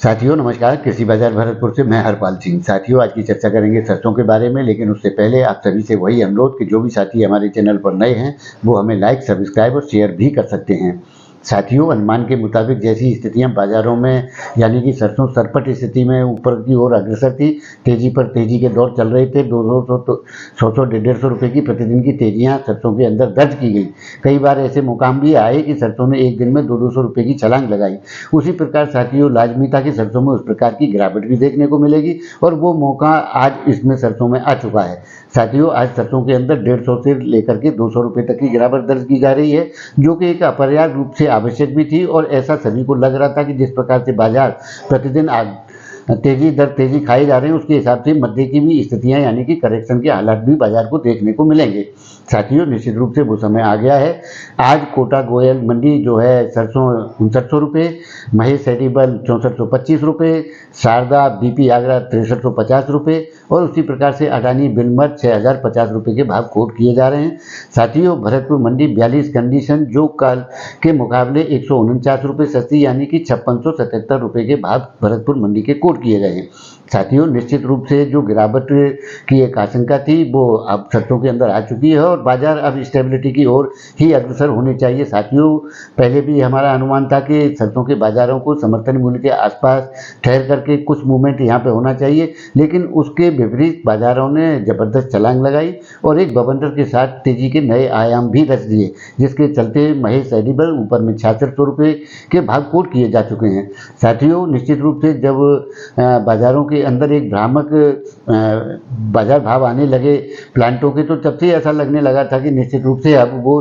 साथियों नमस्कार। कृषि बाजार भरतपुर से मैं हरपाल सिंह। साथियों आज की चर्चा करेंगे सरसों के बारे में, लेकिन उससे पहले आप सभी से वही अनुरोध कि जो भी साथी हमारे चैनल पर नए हैं वो हमें लाइक, सब्सक्राइब और शेयर भी कर सकते हैं। साथियों अनुमान के मुताबिक जैसी स्थितियां बाजारों में यानी कि सरसों सरपट स्थिति में ऊपर की ओर अग्रसर थी, तेजी पर तेजी के दौर चल रहे थे। 100-150 रुपए की प्रतिदिन की तेजियां सरसों के अंदर दर्ज की गई। कई बार ऐसे मुकाम भी आए कि सरसों ने एक दिन में 200 रुपए की छलांग लगाई। उसी प्रकार साथियों लाजमी था कि सरसों में उस प्रकार की गिरावट भी देखने को मिलेगी और वो मौका आज इसमें सरसों में आ चुका है। साथियों आज सरसों के अंदर 150 से लेकर के 200 रुपए तक की गिरावट दर्ज की जा रही है, जो कि एक अपर्याप्त रूप से आवश्यक भी थी और ऐसा सभी को लग रहा था कि जिस प्रकार से बाजार प्रतिदिन तेजी दर तेजी खाए जा रहे हैं उसके हिसाब से मध्य की भी स्थितियां यानी कि करेक्शन के हालात भी बाजार को देखने को मिलेंगे। साथियों निश्चित रूप से वो समय आ गया है। आज कोटा गोयल मंडी जो है सरसों 6900 रुपये, महेश एडिबल 6425 रुपये, शारदा बीपी आगरा 6350 रुपये और उसी प्रकार से अडानी बिलमर 6050 रुपये के भाव कोट किए जा रहे हैं। साथियों भरतपुर मंडी 42 कंडीशन जो कल के मुकाबले 149 रुपये सस्ती यानी कि 5677 रुपये के भाव भरतपुर मंडी के कोट किए गए हैं। साथियों निश्चित रूप से जो गिरावट की एक आशंका थी वो अब सरसों के अंदर आ चुकी है और बाजार अब स्टेबिलिटी की ओर ही अग्रसर होने चाहिए। साथियों पहले भी हमारा अनुमान था कि सरसों के बाजारों को समर्थन मूल्य के आसपास ठहर करके कुछ मूवमेंट यहाँ पे होना चाहिए, लेकिन उसके विपरीत बाजारों ने जबरदस्त छलांग लगाई और एक बवंडर के साथ तेजी के नए आयाम भी रच दिए, जिसके चलते महेश एडिबल ऊपर में 6600 रुपये के भाव कोट किए जा चुके हैं। साथियों निश्चित रूप से जब बाजारों के अंदर एक भ्रामक बाजार भाव आने लगे प्लांटों के, तो तब से ऐसा लगने लगा था कि निश्चित रूप से अब वो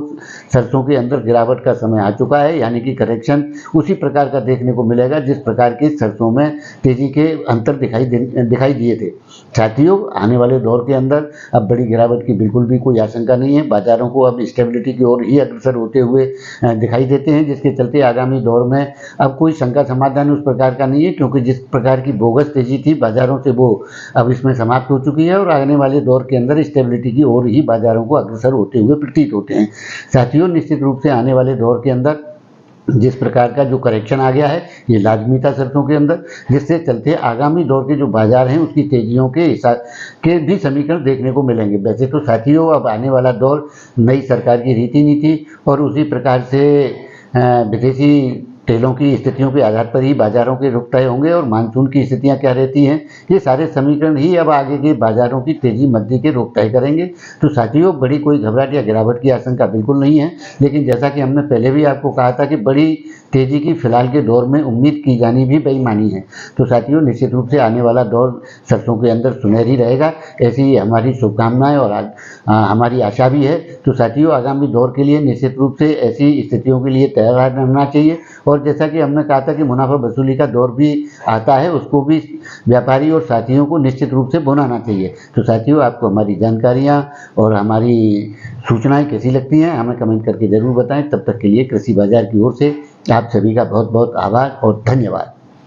सरसों के अंदर गिरावट का समय आ चुका है, यानी कि करेक्शन उसी प्रकार का देखने को मिलेगा जिस प्रकार की सरसों में तेजी के अंतर दिखाई दिए थे। साथियों आने वाले दौर के अंदर अब बड़ी गिरावट की बिल्कुल भी कोई आशंका नहीं है। बाजारों को अब स्टेबिलिटी की ओर ही अग्रसर होते हुए दिखाई देते हैं, जिसके चलते आगामी दौर में अब कोई शंका समाधान उस प्रकार का नहीं है, क्योंकि जिस प्रकार की बोगस तेजी थी बाजारों से वो अब इसमें समाप्त हो चुकी है और आने वाले दौर के अंदर स्टेबिलिटी की ओर ही बाजारों को अग्रसर होते हुए प्रतीत होते हैं। साथियों निश्चित रूप से आने वाले दौर के अंदर जिस प्रकार का जो करेक्शन आ गया है ये लाजमी था सरसों के अंदर, जिससे चलते आगामी दौर के जो बाजार हैं उसकी तेजियों के हिसाब के भी समीकरण देखने को मिलेंगे। वैसे तो साथियों अब आने वाला दौर नई सरकार की रीति नीति और उसी प्रकार से विदेशी तेलों की स्थितियों के आधार पर ही बाजारों के रुख तय होंगे और मानसून की स्थितियां क्या रहती हैं ये सारे समीकरण ही अब आगे के बाजारों की तेजी मध्य के रुख तय करेंगे। तो साथियों बड़ी कोई घबराहट या गिरावट की आशंका बिल्कुल नहीं है, लेकिन जैसा कि हमने पहले भी आपको कहा था कि बड़ी तेजी की फिलहाल के दौर में उम्मीद की जानी भी बेईमानी है। तो साथियों निश्चित रूप से आने वाला दौर सरसों के अंदर सुनहरी रहेगा, ऐसी हमारी शुभकामनाएं और हमारी आशा भी है। तो साथियों आगामी दौर के लिए निश्चित रूप से ऐसी स्थितियों के लिए तैयार रहना चाहिए और जैसा कि हमने कहा था कि मुनाफा वसूली का दौर भी आता है, उसको भी व्यापारी और साथियों को निश्चित रूप से बनाना चाहिए। तो साथियों आपको हमारी जानकारियां और हमारी सूचनाएं कैसी लगती हैं हमें कमेंट करके ज़रूर बताएं। तब तक के लिए कृषि बाजार की ओर से आप सभी का बहुत बहुत आभार और धन्यवाद।